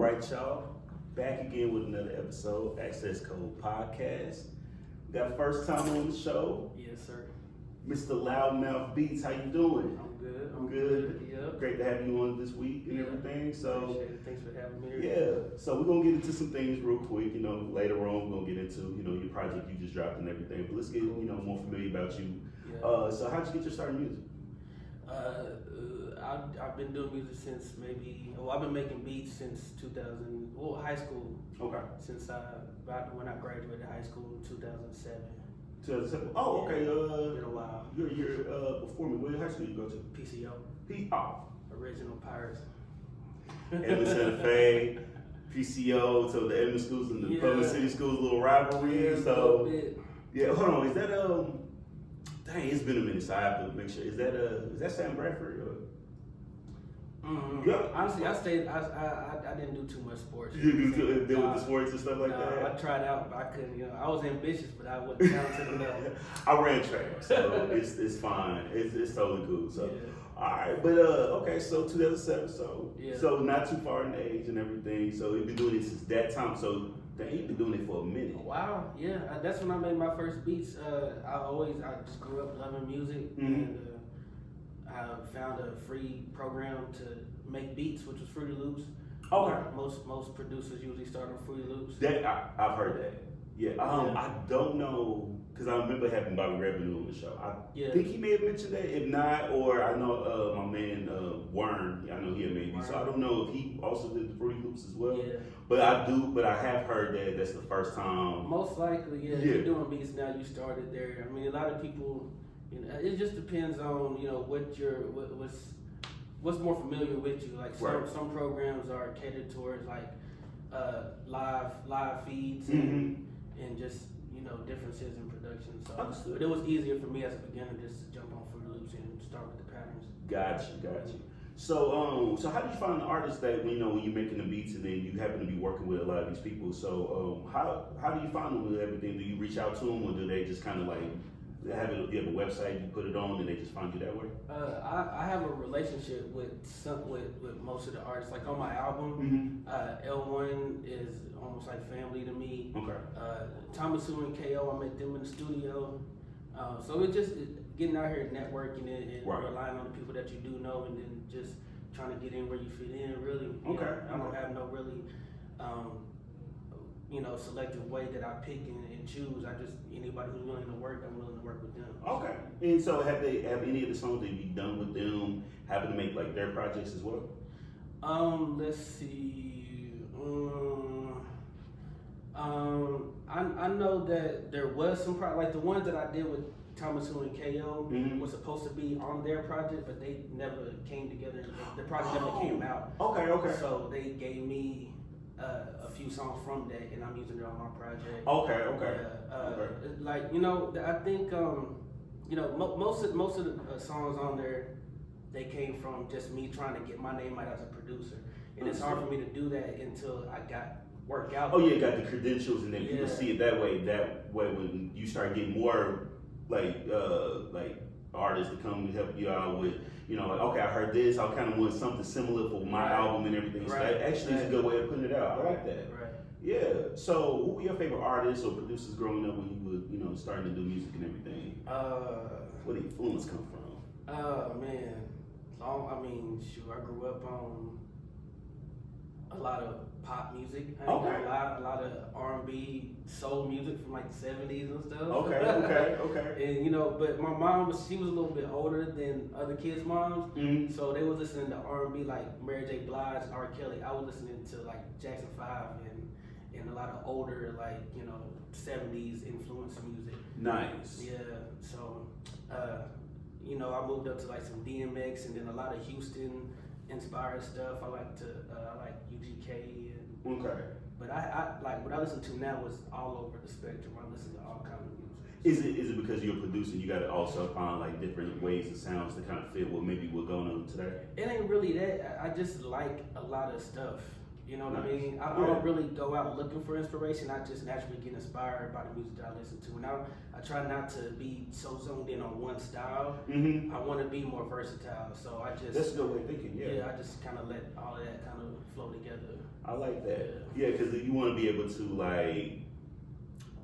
right, y'all. Back again with another episode, Access Code Podcast. We got first time on the show, Yes, sir. Mr. Loudmouf Beats. How you doing? I'm good. I'm good. Yep. Great to have you on this week and everything. So, Appreciate it. Thanks for having me here. yeah. So we're gonna get into some things real quick. Later on we're gonna get into your project you just dropped and everything. But let's get more familiar about you. Yeah. So how'd you get your start in music? I've been doing music since I've been making beats since high school. Okay. Since about when I graduated high school in 2007. 2007. Oh, okay. Been a while. You're before me. What high school you go to? PCO. Original Pirates. Edmond Santa Fe, PCO, so the Edmond schools and the public city schools, a little rivalry. Yeah, so, bit. yeah, hold on. Is that dang, it's been a minute, so I have to make sure. Is that Sam Bradford? Mm-hmm. Yeah. Honestly, I didn't do too much sports. You do deal with the sports and stuff like that? I tried out, but I couldn't. I was ambitious, but I wasn't talented enough. I ran track, so it's fine. It's totally cool. So, Yeah. all right, but okay, so 2007, Yeah. so not too far in the age and everything. So you've been doing it since that time. So you've been doing it for a minute. Wow, yeah, that's when I made my first beats. I just grew up loving music, and I found a free program to make beats, which was Fruity Loops. Okay. Most producers usually start on Fruity Loops. I've heard that. Yeah. I don't know because I remember having Bobby Revenue on the show. I think he may have mentioned that. If not, or I know my man Warren. I know he had made beats, so I don't know if he also did the Fruity Loops as well. Yeah. But I have heard that that's the first time. Most likely, yeah. If you're doing beats now, you started there. I mean, a lot of people. It just depends on what's more familiar with you. Like some programs are catered towards like live feeds and just differences in production. So but it was easier for me as a beginner just to jump on Fruity Loops and start with the patterns. Got you. So how do you find the artists that when you're making the beats and then you happen to be working with a lot of these people? So how do you find them with everything? Do you reach out to them or do they just kind of like you have a website, you put it on, and they just find you that way? I have a relationship with most of the artists. Like on my album, L1 is almost like family to me. Okay. Thomas Sue and KO, I met them in the studio. So it's just getting out here and networking and relying on the people that you do know, and then just trying to get in where you fit in. Really. Okay. I don't have no really. Selective way that I pick and choose. I just anybody who's willing to work, I'm willing to work with them. Okay. And so have any of the songs that you've done with them happen to make like their projects as well? Let's see. I know that there was some like the ones that I did with Thomas Who and KO was supposed to be on their project, but they never came together. The project never came out. Okay. So they gave me a few songs from that, and I'm using it on my project. Okay. Like I think most of the songs on there, they came from just me trying to get my name out as a producer, and it's hard for me to do that until I got work out. Oh yeah, got the credentials, and then people see it that way. That way, when you start getting more like artists to come and help you out with, okay, I heard this, I kind of want something similar for my album and everything. So that actually is a good way of putting it out. I like that. Right. Yeah. So, who were your favorite artists or producers growing up when you were, starting to do music and everything? Where did influence come from? Man, I grew up on a lot of pop music. A lot of R&B, soul music from like the 70s and stuff. Okay. And but my mom she was a little bit older than other kids' moms, so they was listening to R&B like Mary J. Blige, R. Kelly. I was listening to like Jackson 5 and a lot of older 70s influence music. Nice. Yeah. So I moved up to like some DMX and then a lot of Houston inspired stuff. I like UGK and But I like what I listen to now is all over the spectrum. I listen to all kinds of music. Is it because you're producing? You got to also find like different ways and sounds to kind of fit what maybe we're going on today. It ain't really that. I just like a lot of stuff. You know what I mean? I don't really go out looking for inspiration. I just naturally get inspired by the music that I listen to. And I try not to be so zoned in on one style. I want to be more versatile. So I just... That's a good way of thinking, Yeah, I just kind of let all of that kind of flow together. I like that. Yeah, because you want to be able to, like...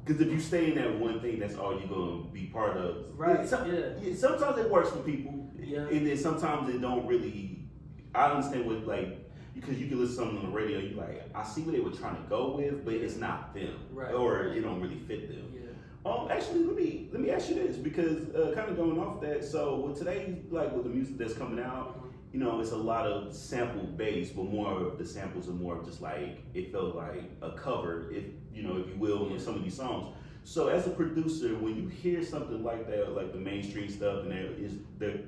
Because if you stay in that one thing, that's all you're going to be part of. Right, sometimes it works for people. Yeah. And then sometimes it don't really... I understand what, like... Because you can listen to something on the radio, you're like, I see what they were trying to go with, but it's not them, or it don't really fit them. Yeah. Actually, let me ask you this, because kind of going off that. So with today, like with the music that's coming out, you know, it's a lot of sample based, but more of the samples are more of just like it felt like a cover, if you will, on some of these songs. So as a producer, when you hear something like that, like the mainstream stuff, and they're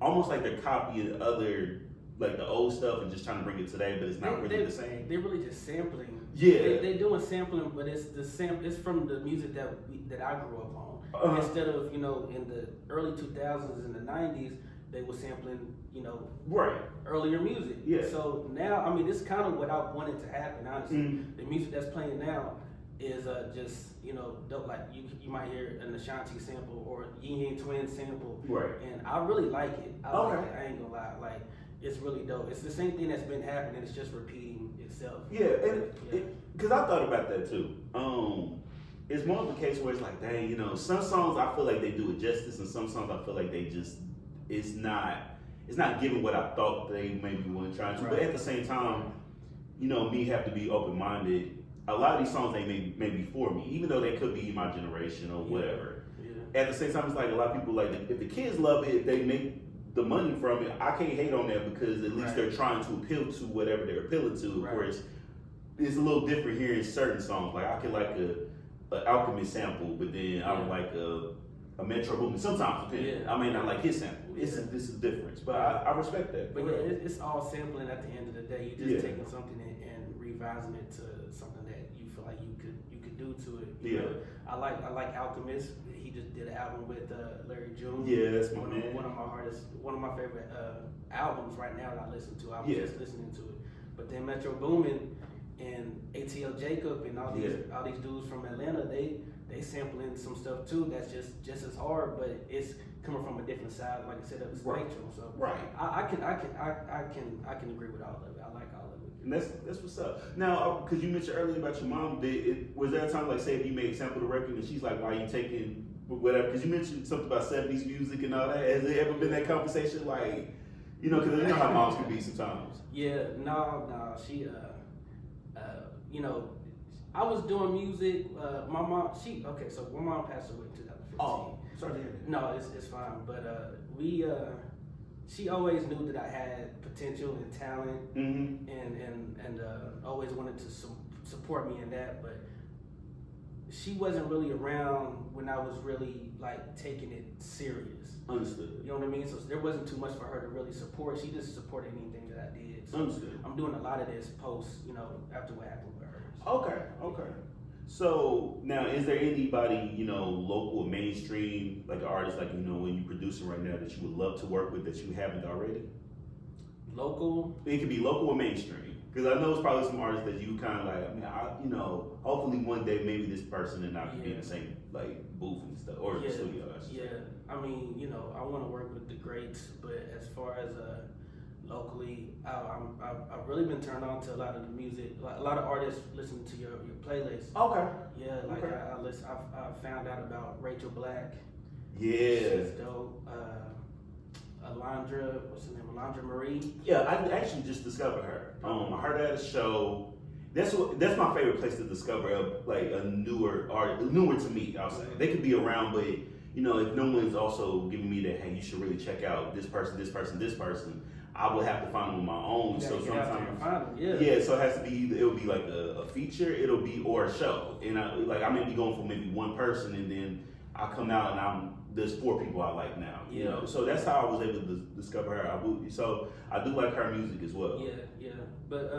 almost like they're copying other. Like the old stuff and just trying to bring it today, but it's not really the same. They're really just sampling. Yeah, they're doing sampling, but it's it's from the music that I grew up on. Instead of in the early 2000s and the 90s, they were sampling earlier music. Yeah. So now, I mean, this is kind of what I wanted to happen. Honestly, the music that's playing now is just dope. Like you might hear an Ashanti sample or Yin Yang Twin sample, and I really like it. Like it. I ain't gonna lie, like. It's really dope. It's the same thing that's been happening. It's just repeating itself. Yeah, and because I thought about that too. It's more of a case where it's like, dang, some songs I feel like they do it justice, and some songs I feel like they just it's not giving what I thought they maybe weren't trying to. But at the same time, me have to be open minded. A lot of these songs they may be for me, even though they could be my generation or whatever. Yeah. At the same time, it's like a lot of people like if the kids love it, if they make the money from it, I can't hate on that because at least they're trying to appeal to whatever they're appealing to. Of course, it's a little different here in certain songs. Like I can like a Alchemist sample, but then I would like a Metro Boomin. Sometimes, I may not like his sample. This is a difference, but I respect that. But it's all sampling at the end of the day. You're just taking something and revising it to something that you feel like you could do to it. You know? I like Alchemist. He just did an album with Larry June. Yeah, that's my man. One of my favorite albums right now that I listen to. I was just listening to it. But then Metro Boomin and ATL Jacob and all these dudes from Atlanta, they sampling some stuff too that's just as hard, but it's coming from a different side, like I said, of the spectrum. So I can agree with all of it. I like all of it. And that's what's up. Now, because you mentioned earlier about your mom, was there a time like say if you made a sample of the record and she's like, why are you taking whatever? Because you mentioned something about 70s music and all that. Has there ever been that conversation like, because you know how moms can be sometimes? Yeah, no, she I was doing music. My mom, so my mom passed away in 2015. Oh, sorry to hear that. No, it's fine. But she always knew that I had potential and talent, and always wanted to support me in that. But she wasn't really around when I was really like taking it serious. Understood. You know what I mean? So there wasn't too much for her to really support. She just supported anything that I did. So understood. I'm doing a lot of this post, after what happened with her. Okay. So now, is there anybody, local or mainstream, like an artist, like, when you're producing right now that you would love to work with that you haven't already? Local? It could be local or mainstream. Because I know it's probably some artists that you kind of like, hopefully one day maybe this person and I can be in the same, like, booth and stuff, or the studio. I mean, I want to work with the greats, but as far as locally, I've really been turned on to a lot of the music. A lot of artists listen to your playlist. Okay. Yeah, like I found out about Rachel Black. Yeah. She's dope. Alondra, what's her name? Alondra Marie. Yeah, I actually just discovered her. I heard her at a show. That's my favorite place to discover like a newer to me. I'll say they could be around, but if no one's also giving me that, hey, you should really check out this person, I will have to find them on my own. So sometimes, so it has to be it'll be like a feature, or a show, and I may be going for maybe one person, and then I come out and there's 4 people I like now. So that's how I was able to discover her. So I do like her music as well. But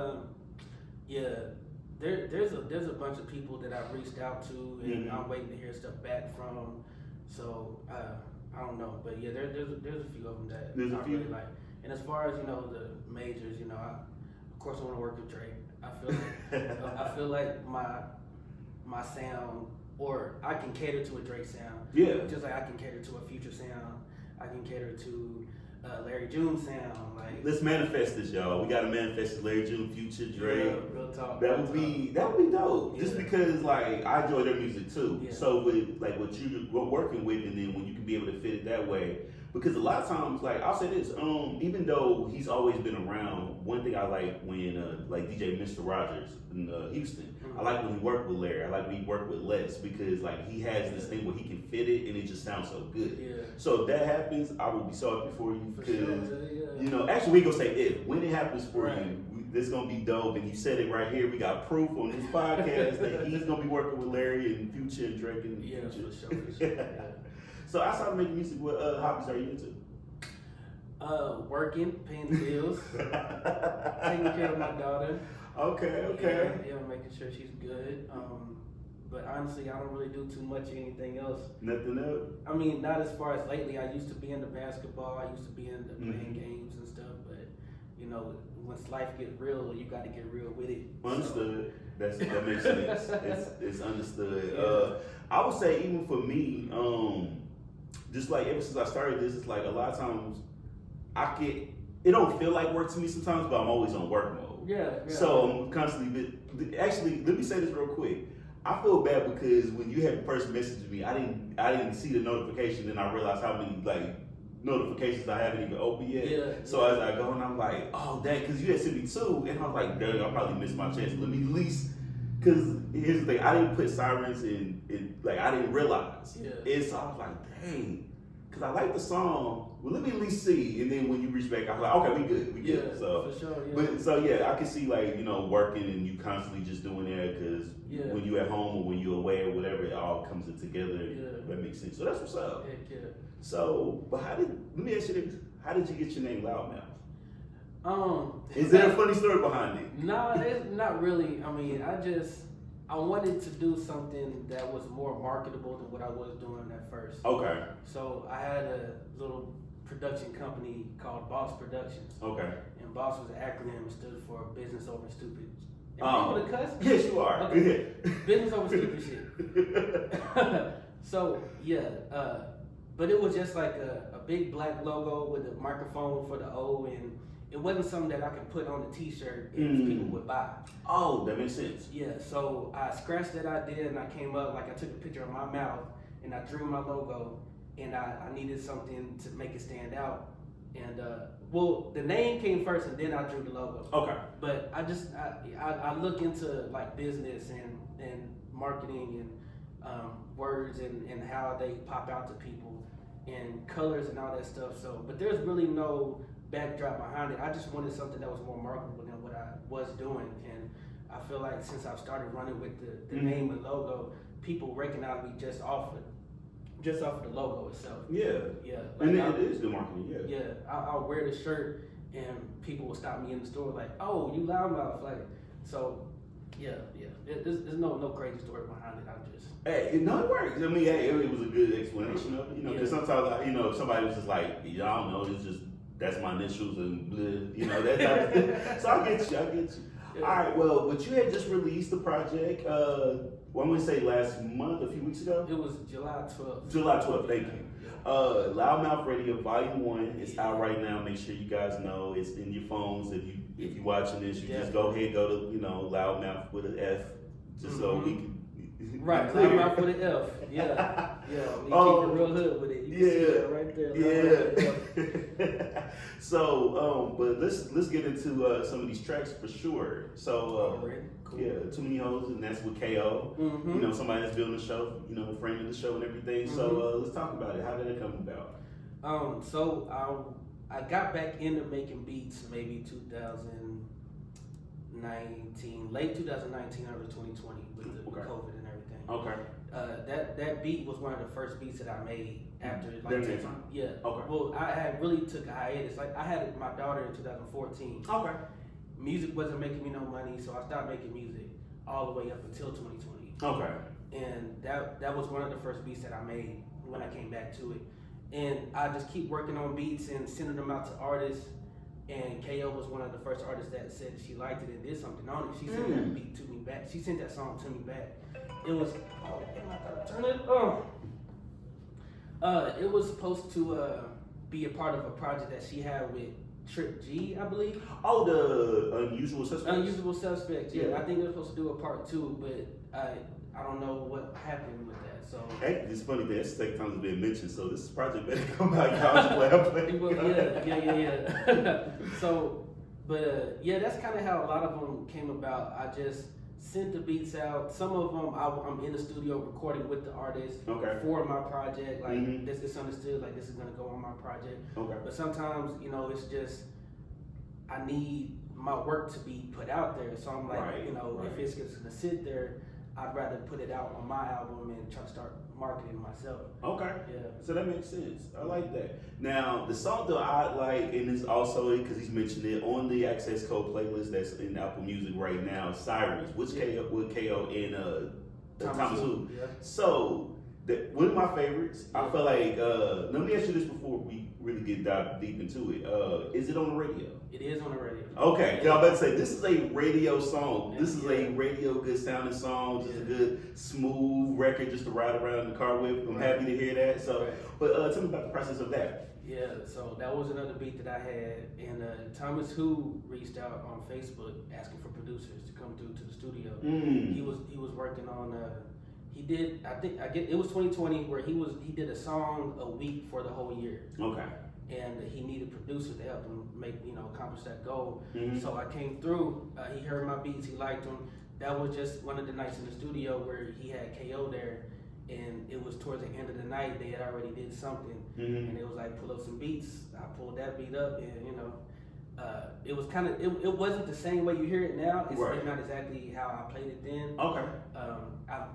there's a bunch of people that I've reached out to, and I'm waiting to hear stuff back from. So I don't know, but there's a few of them that I really like. And as far as the majors, of course, I want to work with Drake. I feel like my sound, or I can cater to a Drake sound. Yeah. Just like I can cater to a Future sound. I can cater to Larry June sound. Like, let's manifest this, y'all. We gotta manifest Larry June, Future, Drake. Yeah, real talk. That would be dope. Yeah. Just because like I enjoy their music too. Yeah. So with like what you're working with, and then when you can be able to fit it that way, because a lot of times, like I'll say this, even though he's always been around, one thing I like when like DJ Mr. Rogers in Houston, I like when he worked with Larry. I like when he worked with Les, because like he has this thing where he can fit it and it just sounds so good. Yeah. So if that happens, I will be so happy for you, because sure, you know, actually we gonna say if when it happens for Right. you. This is gonna be dope, and you said it right here. We got proof on this podcast that he's gonna be working with Larry and Future and Drake and Yeah, Future. for sure. Yeah. So outside of making music, what hobbies are you into? Working, paying the bills, taking care of my daughter. Okay. Yeah, making sure she's good. But honestly, I don't really do too much anything else. Nothing else? I mean, not as far as lately. I used to be into basketball. I used to be into playing games and stuff. But you know, once life gets real, you got to get real with it. Understood. That makes sense. It's understood. Yeah. I would say even for me, just like ever since I started this, it's like a lot of times it don't feel like work to me sometimes, but I'm always on work mode. Yeah. So I'm constantly, actually, let me say this real quick. I feel bad because when you had first messaged me, I didn't see the notification, and I realized how many like notifications I haven't even opened yet. Yeah. So as I go, and I'm like, oh dang, because you had sent me 2, and I was like, dang, I probably missed my chance. Let me at least, because here's the thing, I didn't put sirens in, like I didn't realize. Yeah. And so I was like, dang, because I like the song. Well, let me at least see. And then when you reach back, I was like, okay, we good. Yeah, So, for sure. Yeah. but so yeah, I can see like, you know, working and you constantly just doing that, because when you at home or when you're away or whatever, it all comes in together. Yeah. That makes sense. So that's what's up. Heck yeah. So, but let me ask you this: how did you get your name Loudmouf? Is there a funny story behind it? No, it's not really. I mean, I wanted to do something that was more marketable than what I was doing at first. Okay. So I had a little production company called Boss Productions. Okay. And Boss was an acronym, stood for Business Over Stupid. Am Oh. I able to cuss? Yes, you are. Okay. Business Over Stupid shit. So yeah, but it was just like a big black logo with a microphone for the O, and it wasn't something that I could put on a T-shirt and people would buy. Oh, that makes sense. Yeah, so I scratched that idea and I came up, like I took a picture of my mouth and I drew my logo, and I needed something to make it stand out. And well, the name came first and then I drew the logo. Okay. But I look into like business and marketing and words and how they pop out to people and colors and all that stuff. So, but there's really no backdrop behind it. I just wanted something that was more marketable than what I was doing. And I feel like since I've started running with the name and logo, people recognize me just off of the logo itself. Yeah. Yeah. And Like it is good marketing, yeah. Yeah, I'll wear the shirt and people will stop me in the store like, oh, you Loudmouf. Like, so, yeah. There's no crazy story behind it. I'm just... Hey, no, it works. I mean, hey, it was a good explanation of it, you know, because sometimes, you know, if somebody was just like, y'all know, it's just, that's my initials and blah, you know, that type of thing. So I get you. Yeah. All right, well, but you had just released the project, I'm going to say last month, a few weeks ago? It was July 12th. July 12th, thank you. Yeah. Loudmouf Radio Volume 1 is out right now. Make sure you guys know it's in your phones. If you're watching this, you just go ahead, go to, you know, Loudmouf with an F, just so we can. Right, Loudmouf with an F. Yeah. We keep it real hood with it. You can see that right there. Yeah. So, but let's get into some of these tracks for sure. So, Cool. yeah, Too Many Hoes, and that's with KO. You know, somebody that's building the show, you know, framing the show and everything. So, let's talk about it. How did it come about? So I got back into making beats maybe 2019, late 2019, early 2020 with COVID and everything. Okay. That beat was one of the first beats that I made after Yeah. Okay. Well, I had really took a hiatus. Like I had my daughter in 2014. Okay. Music wasn't making me no money, so I stopped making music all the way up until 2020. Okay. And that was one of the first beats that I made when I came back to it. And I just keep working on beats and sending them out to artists. And KO was one of the first artists that said she liked it and did something on it. She sent that beat to me back. She sent that song to me back. It was, oh damn, I gotta turn it on. It was supposed to be a part of a project that she had with Trip G, I believe. Oh, the Unusual Suspects? Unusual Suspects, yeah. I think they were supposed to do a part 2, but I don't know what happened with that. So hey, it's funny that that's the second time it's been mentioned, so this project better come out, y'all. Yeah. So, but yeah, that's kind of how a lot of them came about. I just sent the beats out. Some of them I'm in the studio recording with the artist for my project. Like this is understood. Like this is gonna go on my project. Okay. But sometimes it's just I need my work to be put out there. So I'm like, if it's just gonna sit there, I'd rather put it out on my album and try to start marketing myself. Okay. Yeah. So that makes sense. I like that. Now, the song that I like, and it's also, because he's mentioned it, on the Access Code playlist that's in Apple Music right now, Sirens, with KO and Thomas Who. Yeah. So, one of my favorites, I feel like, let me ask you this before we really get deep into it. Is it on the radio? It is on the radio. Okay, yeah. I'm about to say, this is a radio song. This is a radio good sounding song, just a good smooth record just to ride around in the car with. I'm happy to hear that. So, but tell me about the process of that. Yeah, so that was another beat that I had, and Thomas Who reached out on Facebook asking for producers to come through to the studio. He was working on it was 2020 where he did a song a week for the whole year. Okay. And he needed producers to help him accomplish that goal. So I came through. He heard my beats. He liked them. That was just one of the nights in the studio where he had KO there, and it was towards the end of the night. They had already did something, and it was like pull up some beats. I pulled that beat up, and it was kind of it wasn't the same way you hear it now. It's not exactly how I played it then. Okay.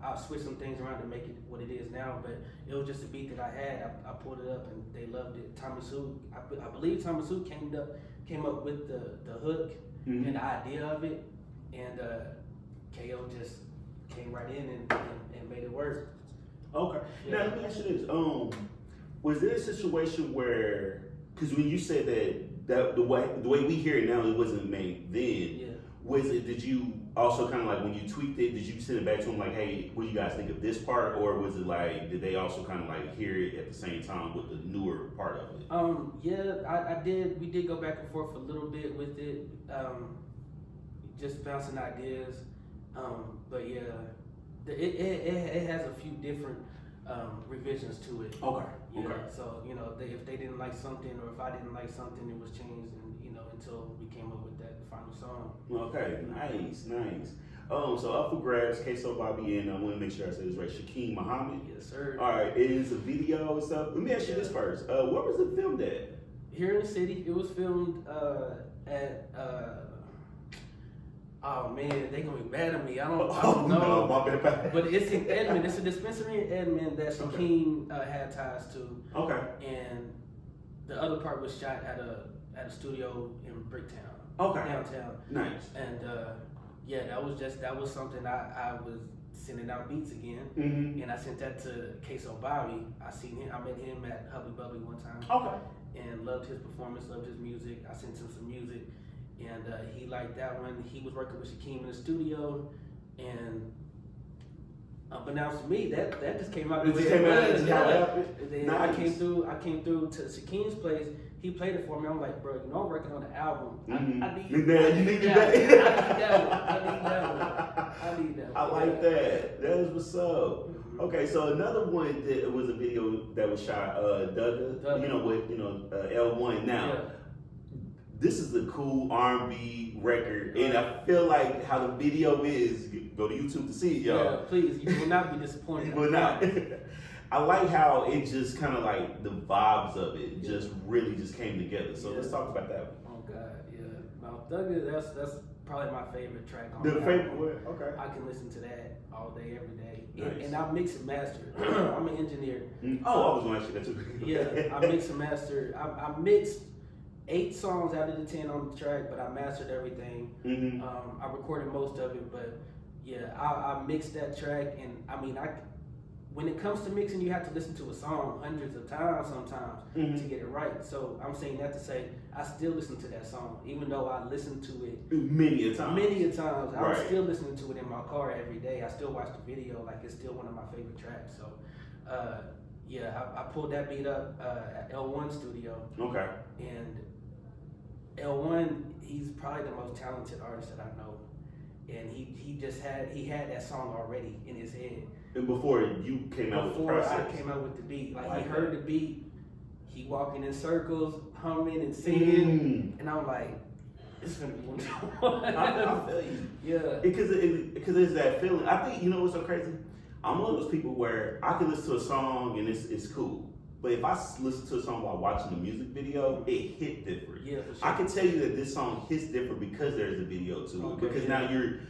I switched some things around to make it what it is now, but it was just a beat that I had. I pulled it up and they loved it. Thomas Who, I believe Thomas Who came up with the hook and the idea of it, and KO just came right in and made it work. Okay. Yeah. Now let me ask you this: was there a situation where, because when you said that the way we hear it now, it wasn't made then. Yeah. Did you also kind of like when you tweaked it, did you send it back to them like, hey, what do you guys think of this part? Or was it like, did they also kind of like hear it at the same time with the newer part of it? Yeah, I did. We did go back and forth a little bit with it, just bouncing ideas. But yeah, it has a few different revisions to it. Okay. Yeah, okay. So if they didn't like something, or if I didn't like something, it was changed, and until we came up with that final song. Okay, nice. So up for grabs, Queso Bobby, and I want to make sure I say this right, Shakeem Muhammad. Yes, sir. All right, it is a video and stuff. Let me ask you this first. Where was it filmed at? Here in the city. It was filmed at. Oh man, they gonna be mad at me. I don't know. No, my bad. But it's in Edmond. It's a dispensary in Edmond that Shakeem had ties to. Okay. And the other part was shot at a studio in Bricktown. Okay. Downtown. Nice. And that was something I was sending out beats again, and I sent that to Queso Bobby. I met him at Hubby Bubby one time. Okay. And loved his performance, loved his music. I sent him some music. And he liked that one. He was working with Shakeem in the studio, and unbeknownst to me, that just came out the way it was. And then nice. I came through to Shakeem's place. He played it for me. I'm like, bro, I'm working on the album. I need that. I like that. That is what's up. Okay, so another one that was a video that was shot, Dugga, with L1. Now, this is a cool R&B record, and I feel like how the video is. Go to YouTube to see it, y'all. Yeah, please. You will not be disappointed. You will not. I like how it just kind of like the vibes of it just really just came together. So let's talk about that one. Oh God, yeah. Now Dugga, that's probably my favorite track on the favorite one. Okay. I can listen to that all day, every day. Nice. And I mix and master. I'm an engineer. Oh, I was going to ask you that too. Yeah, I mix and master. I mixed 8 songs out of the 10 on the track, but I mastered everything. I recorded most of it, but yeah, I mixed that track, and I mean, when it comes to mixing, you have to listen to a song hundreds of times sometimes to get it right. So I'm saying that to say I still listen to that song, even though I listen to it many a times. I'm still listening to it in my car every day. I still watch the video, like it's still one of my favorite tracks. So I pulled that beat up at L1 Studio. Okay. And L1, he's probably the most talented artist that I know. And he had that song already in his head. And before you came out with the process? Before I came out with the beat. Like he heard the beat, he walking in circles, humming and singing, and I'm like, it's gonna be one. I feel you. Yeah. Because it's that feeling. I think, you know what's so crazy? I'm one of those people where I can listen to a song and it's cool. But if I listen to a song while watching the music video, it hit different. Yeah, for sure. I can tell you that this song hits different because there's a video to it. Because now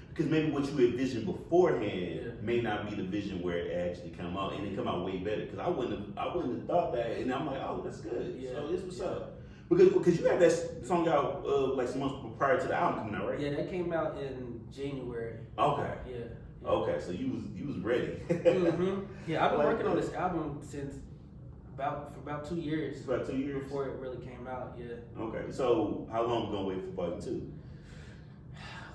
because maybe what you envisioned beforehand may not be the vision where it actually come out, and it come out way better. Because I wouldn't have thought that, and I'm like, oh, that's good. Yeah. So this what's up. Because you had that song out like some months prior to the album coming out, right? Yeah, that came out in January. Okay. Yeah. Okay, so you was ready. Yeah, I've been working on this album since for about 2 years. About 2 years before it really came out. Yeah. Okay, so how long are we gonna wait for Volume 2?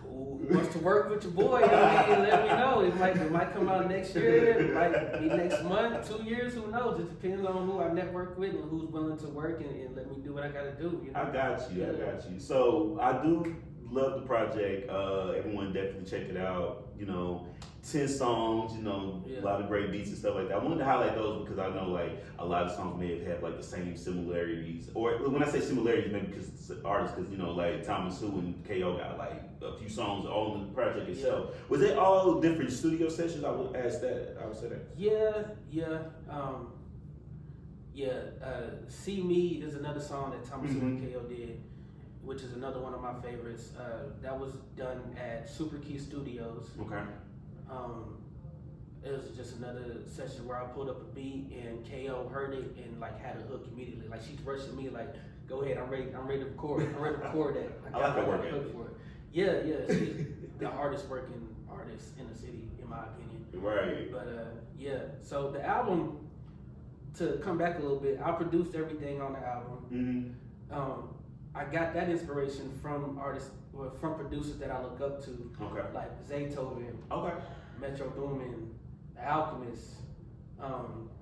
Who wants to work with your boy? I mean, let me know. It might come out next year. It might be next month, 2 years. Who knows? It depends on who I network with and who's willing to work and let me do what I gotta do. You know? I got you. So I do love the project. Everyone definitely check it out. You know, 10 songs, you know, a lot of great beats and stuff like that. I wanted to highlight those because I know like a lot of songs may have had like the same similarities, or when I say similarities, maybe because it's artists, because you know like Thomas Who and KO got like a few songs on the project itself. Was it all different studio sessions? I would ask that. I would say that. See Me is another song that Thomas Who and KO did, which is another one of my favorites. That was done at Super Key Studios. Okay. It was just another session where I pulled up a beat and KO heard it and like had a hook immediately. Like she's rushing me like, go ahead, I'm ready to record. I'm ready to record that. I like that work hook for it. Yeah, she's the hardest working artist in the city, in my opinion. Right. But so the album, to come back a little bit, I produced everything on the album. I got that inspiration from artists, or from producers that I look up to, like Zaytoven, Metro Boomin, The Alchemist,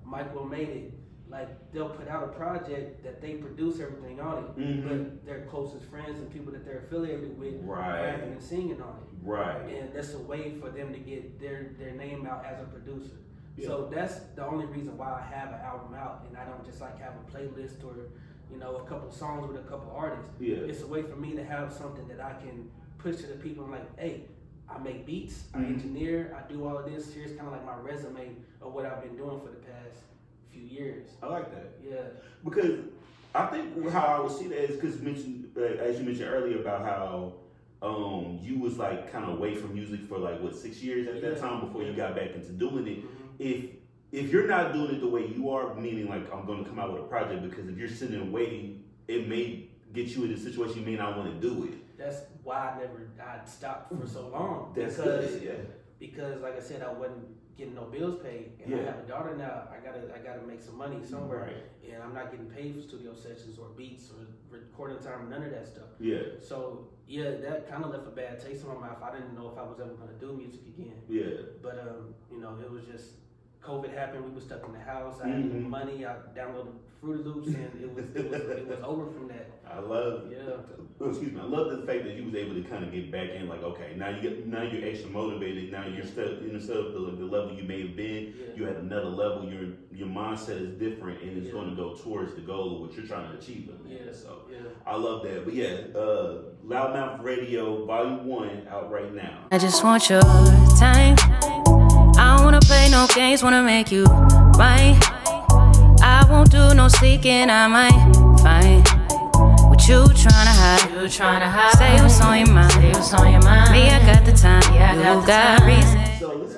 Michael Made It. Like they'll put out a project that they produce everything on it, but their closest friends and people that they're affiliated with rapping and singing on it. Right. And that's a way for them to get their name out as a producer. Yeah. So that's the only reason why I have an album out, and I don't just like have a playlist or, you know, a couple songs with a couple artists. Yeah. It's a way for me to have something that I can push to the people. I'm like, hey, I make beats, I engineer, I do all of this. Here's kind of like my resume of what I've been doing for the past few years. I like that. Yeah. Because I think how I would see that is because as you mentioned earlier about how you was like kind of away from music for like 6 years at that time before you got back into doing it. If you're not doing it the way you are, meaning like I'm going to come out with a project, because if you're sitting and waiting, it may get you in a situation you may not want to do it. That's why I stopped for so long. Because like I said, I wasn't getting no bills paid, and I have a daughter now. I gotta make some money somewhere, and I'm not getting paid for studio sessions or beats or recording time, none of that stuff. Yeah. So that kind of left a bad taste in my mouth. I didn't know if I was ever gonna do music again. Yeah. But you know, it was just COVID happened. We were stuck in the house. I had no money. I downloaded Fruity Loops, and it was over from that. I love. Excuse me. I love the fact that you was able to kind of get back in. Like, okay, now you're extra motivated. Now you're still instead of the level you may have been. Yeah. You at another level. Your mindset is different, and it's going to go towards the goal of what you're trying to achieve. So I love that. But Loudmouf Radio Volume 1 out right now. I just want your time. I don't wanna play no games, wanna make you mine. I won't do no seeking, I might find what you tryna hide. Say what's on your mind. Me, I got the time. You got reason. So let's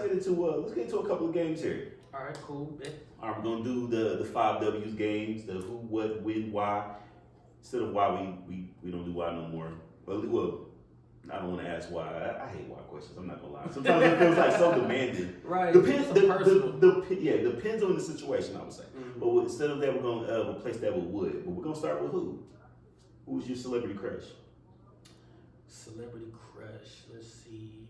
get into a couple of games here. All right, cool. All right, we're gonna do the 5 W's games, the who, what, when, why. Instead of why, we don't do why no more. Well, I don't want to ask why. I hate why questions. I'm not gonna lie. Sometimes it feels like so demanding. Right. Depends on the situation, I would say. Mm-hmm. But instead of that, we're gonna replace that with would. But we're gonna start with who? Who's your celebrity crush? Celebrity crush. Let's see.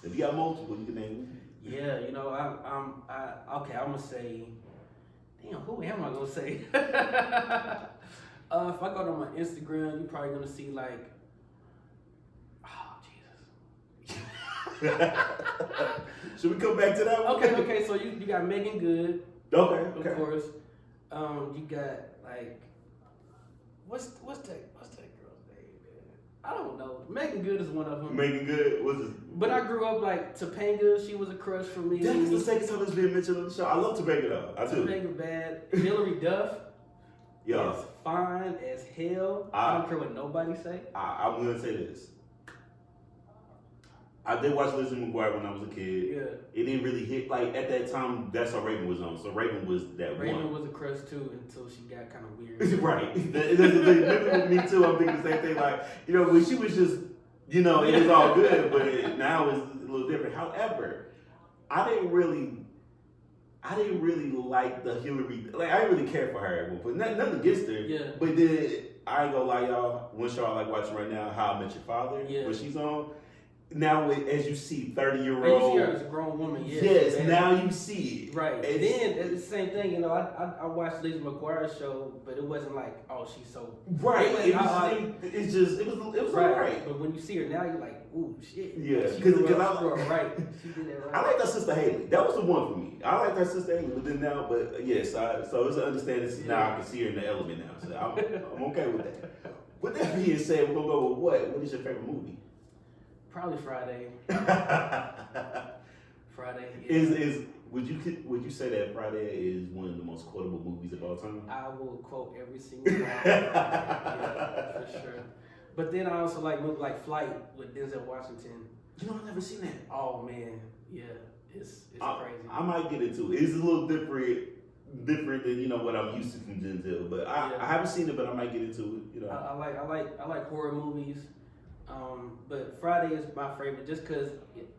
If you got multiple, you can name them. Yeah, you know, I'm gonna say. Damn, who am I gonna say? If I go to my Instagram, you're probably gonna see like. Should we come back to that one? Okay. So you got Megan Good. Okay. Of course. You got like, what's that girl's name, man? I don't know. Megan Good is one of them. Megan Good was. But I grew up like Topanga. She was a crush for me. That's the second time it's been mentioned on the show. I love Topanga though. I do. Topanga bad. Hillary Duff. Yeah. Is fine as hell. I don't care what nobody say. I'm gonna say this. I did watch Lizzie McGuire when I was a kid. Yeah. It didn't really hit, like, at that time, that's how Raven was on. So Raven was that Raven one. was a crush too until she got kind of weird. Right. That's the thing. Maybe with me too, I'm thinking the same thing. Like, you know, when she was just, you know, it was all good, but now it's a little different. However, I didn't really like the Hillary, like, I didn't really care for her at one point. Nothing against her. Yeah. But then, I ain't gonna lie, y'all, one show I like watching right now, How I Met Your Father, when she's on. Now, as you see, 30-year-old. You see her as a grown woman, Yes, now you see it. Right. And then, it's the same thing, you know, I watched Lizzie McGuire's show, but it wasn't like, oh, she's so... Right. It was right. But when you see her now, you're like, ooh, shit. Yeah. She did that right. I like her sister Haley. That was the one for me. I like her sister Haley, but then now, yes, so it's an understanding. Now I can see her in the element now, so I'm okay with that. With that being said, we're going to go with what? What is your favorite movie? Probably Friday. Friday. Yeah. Would you say that Friday is one of the most quotable movies of all time? I will quote every single line. Yeah, for sure. But then I also like movies like Flight with Denzel Washington. You know, I've never seen that. Oh man, yeah, it's crazy. I might get into it. It's a little different than what I'm used to from Denzel. But I haven't seen it, but I might get into it. I like horror movies. But Friday is my favorite just because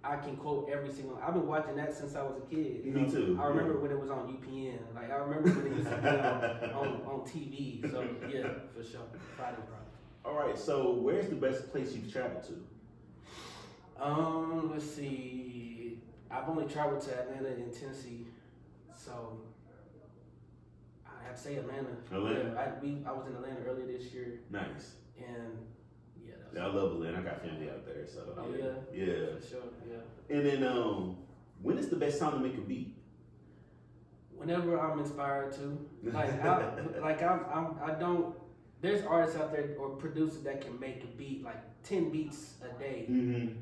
I can quote every single. I've been watching that since I was a kid. Me too. I remember when it was on UPN. Like I remember when it used to be on TV. So yeah, for sure. Friday, probably. All right. So where's the best place you've traveled to? Let's see. I've only traveled to Atlanta and Tennessee, so I have to say Atlanta. Atlanta. Yeah, I was in Atlanta earlier this year. Nice. And I love Atlanta. I got family out there, so yeah, for sure, yeah. And then, when is the best time to make a beat? Whenever I'm inspired to, I don't. There's artists out there or producers that can make a beat like 10 beats a day. Mm-hmm.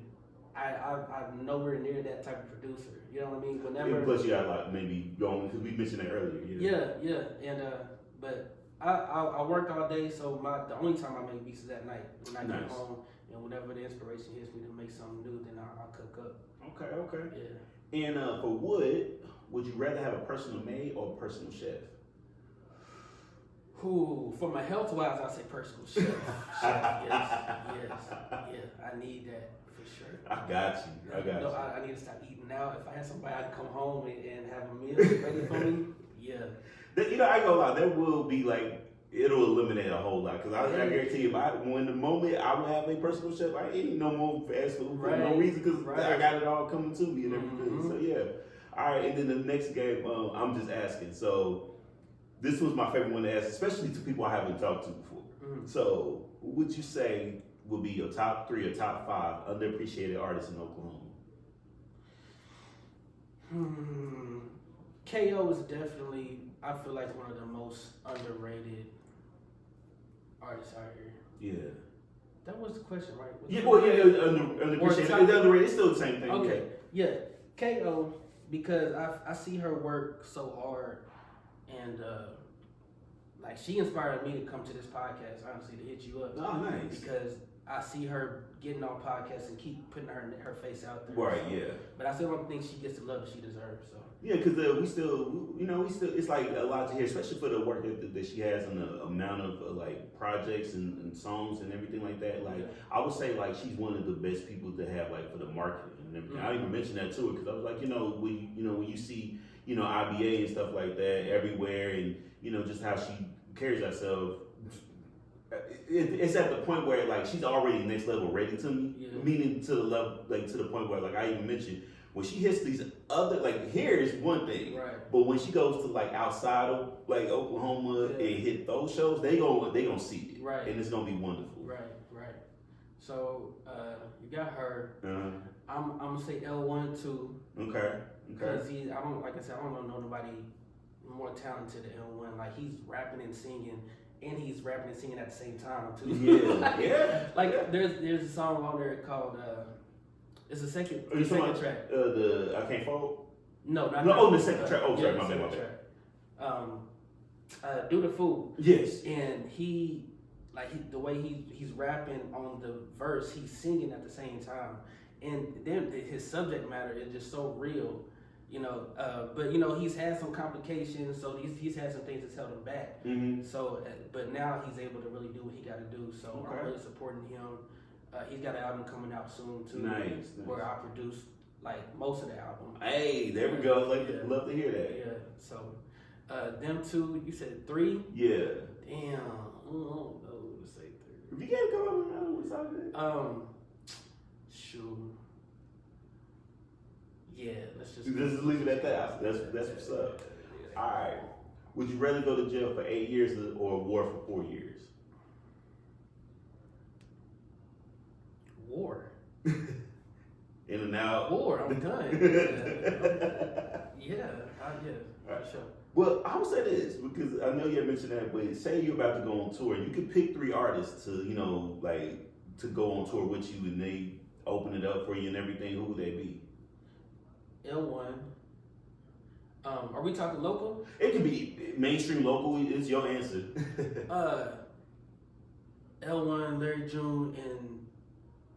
I'm nowhere near that type of producer. You know what I mean? Whenever. And plus, you got like maybe going because we mentioned it earlier. Yeah, and but. I work all day, so the only time I make beats is at night when I get home, and whenever the inspiration hits me to make something new, then I'll cook up. Okay. Yeah. And for wood, would you rather have a personal maid or a personal chef? For my health wise, I say personal chef. Yes, I need that for sure. I got you. No, I need to stop eating now. If I had somebody to come home and have a meal ready for me, yeah. I ain't gonna lie, that will be like, it'll eliminate a whole lot. Because I guarantee you, when the moment I would have a personal chef, I ain't no more fast food for no reason because I got it all coming to me and everything. Mm-hmm. So yeah. All right, and then the next game, I'm just asking. So this was my favorite one to ask, especially to people I haven't talked to before. Mm-hmm. So who would you say would be your top 3 or top 5 underappreciated artists in Oklahoma? KO is definitely, I feel like, one of the most underrated artists out here. Yeah. That was the question, right? Underappreciated. Underrated. It's still the same thing. Okay. Yeah. KO, because I see her work so hard, and like she inspired me to come to this podcast, honestly, to hit you up. Oh, nice. Because I see her getting on podcasts and keep putting her face out there. Right, so. yeah. But I still don't think she gets the love that she deserves. So. Yeah, because we still, it's like a lot to hear, especially for the work that she has and the amount of like projects and songs and everything like that. Like, I would say like she's one of the best people to have like for the marketing and everything. I even mentioned that to her because I was like, when you see, IBA and stuff like that everywhere, and just how she carries herself. It's at the point where like she's already next level ready to me, meaning to the level, like to the point where like I even mentioned when she hits these other, like here is one thing, right. But when she goes to like outside of like Oklahoma and hit those shows, they gonna see it, right, and it's gonna be wonderful, right. So you got her. I'm gonna say L1 too. Okay. Because I don't know nobody more talented than L1. Like he's rapping and singing. And he's rapping and singing at the same time too. Yeah. Like there's a song on there called it's the second track. The I Can't Fold? No, not the second track. Oh, sorry, my bad. Do the Fool. Yes. And the way he's rapping on the verse, he's singing at the same time. And then his subject matter is just so real. But he's had some complications, so he's had some things that's held him back. Mm-hmm. So, but now he's able to really do what he got to do. So I'm really supporting him. He's got an album coming out soon too, where I produced like most of the album. Hey, there we go. Love to hear that. Yeah. So, them two, you said 3. Yeah. Damn, I don't know to say 3. If you gotta go on what's out there. Shoot. Yeah, let's just leave it at that. That's what's up. All right. Would you rather go to jail for 8 years or war for 4 years? War. In and out. War. I'm done. Yeah, Right. for sure. Well, I would say this because I know you had mentioned that, but say you're about to go on tour, you could pick 3 artists to to go on tour with you, and they open it up for you and everything. Who would they be? L1. Are we talking local? It could be mainstream, local. It's your answer. L1, Larry June, and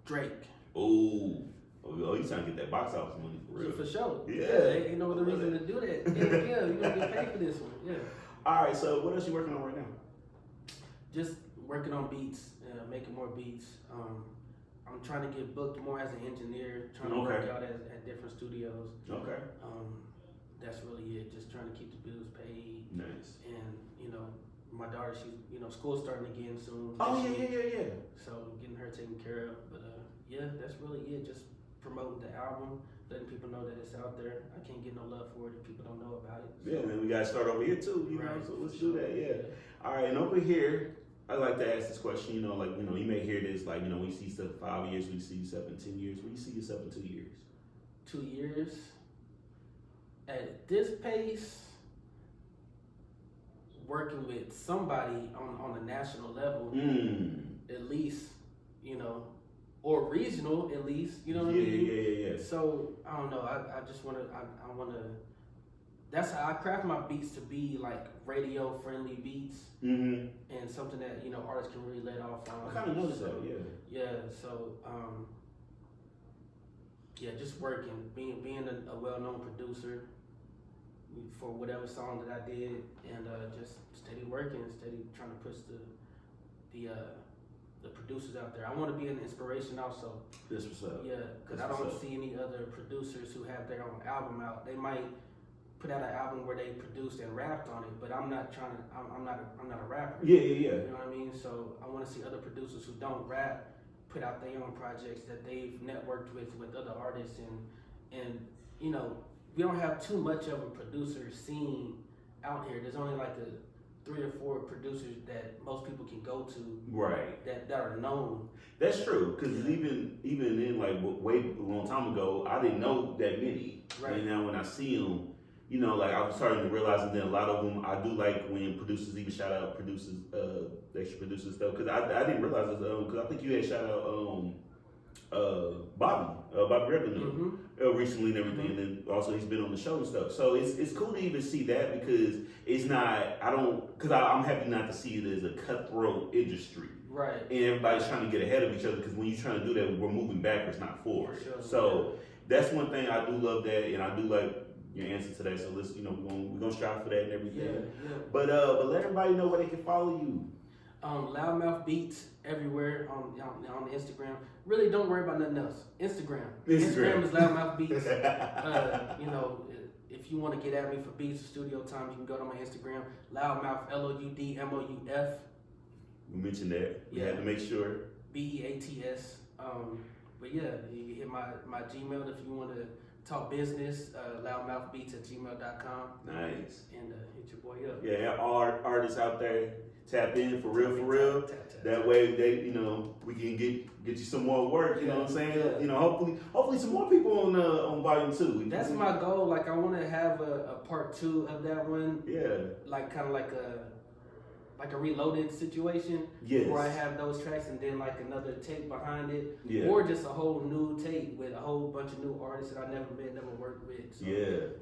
Drake. Oh, you trying to get that box office money for real? For sure. Yeah. Ain't no other reason to do that. Yeah, you're gonna get paid for this one. Yeah. All right. So what else you working on right now? Just working on beats, making more beats. I'm trying to get booked more as an engineer, trying to work out at different studios. Okay. That's really it. Just trying to keep the bills paid. Nice. And my daughter, she's school's starting again soon. Oh yeah. So getting her taken care of. But that's really it. Just promoting the album, letting people know that it's out there. I can't get no love for it if people don't know about it. So. Yeah, man, we gotta start over here too. Right. So let's do that. Yeah. All right, and over here. I like to ask this question, you may hear this, when you see stuff 5 years, when you see yourself in 10 years, where do you see yourself in 2 years? 2 years? At this pace, working with somebody on a national level, at least, or regional at least, what I mean? Yeah. So, I don't know, I just want to, I want to, that's how I craft my beats to be like radio friendly beats, and something that artists can really let off on. I kind of noticed that, yeah. So just working, being a well-known producer for whatever song that I did, and just steady working, steady trying to push the producers out there. I want to be an inspiration also. That's what's up. Yeah, because I don't see any other producers who have their own album out. They might put out an album where they produced and rapped on it, but I'm not a rapper. Yeah. You know what I mean? So I want to see other producers who don't rap put out their own projects that they've networked with other artists, and we don't have too much of a producer scene out here. There's only like 3 or 4 producers that most people can go to, right? That are known. That's true, because even in like way a long time ago, I didn't know that many. Right. And now when I see them. I'm starting to realize that a lot of them, I do like when producers even shout out producers, extra producers stuff, because I didn't realize this, because I think you had shout out Bobby Revenue, recently and everything, and then also he's been on the show and stuff. So it's cool to even see that because it's not. I'm happy not to see it as a cutthroat industry. Right. And everybody's trying to get ahead of each other because when you're trying to do that, we're moving backwards, not forward. Sure, so that's one thing I do love that, and I do like your answer to that. So let's, we're gonna strive for that and everything. Yeah. But let everybody know where they can follow you. Loudmouf Beats everywhere on Instagram. Really, don't worry about nothing else. Instagram is Loudmouf Beats. If you want to get at me for beats or studio time, you can go to my Instagram, Loudmouf Loudmouf. We mentioned that. We had to make sure. BEATS. But yeah, you can hit my Gmail if you want to talk business. Loudmouthbeats@gmail.com. Nice. And hit your boy up. Yeah, all artists out there, tap in for real. Tap. That way, we can get you some more work. You know what I'm saying? Yeah. Hopefully, some more people on Volume 2. That's my goal. Like, I want to have a part 2 of that one. Yeah. Like, kind of like a reloaded situation. Yes. Where I have those tracks and then like another tape behind it. Yeah. Or just a whole new tape with a whole bunch of new artists that I never met, never worked with. So,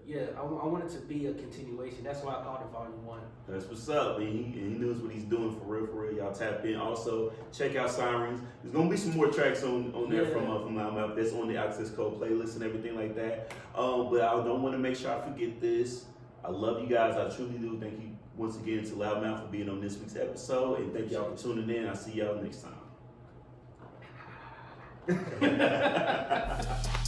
yeah, I want it to be a continuation. That's why I called it Volume 1. That's what's up, man. He knows what he's doing for real. Y'all tap in. Also, check out Sirens. There's gonna be some more tracks on there from Loudmouf that's on the Access Code playlist and everything like that. But I don't want to make sure I forget this. I love you guys. I truly do. Thank you once again to Loudmouf for being on this week's episode, and thank y'all for tuning in. I'll see y'all next time.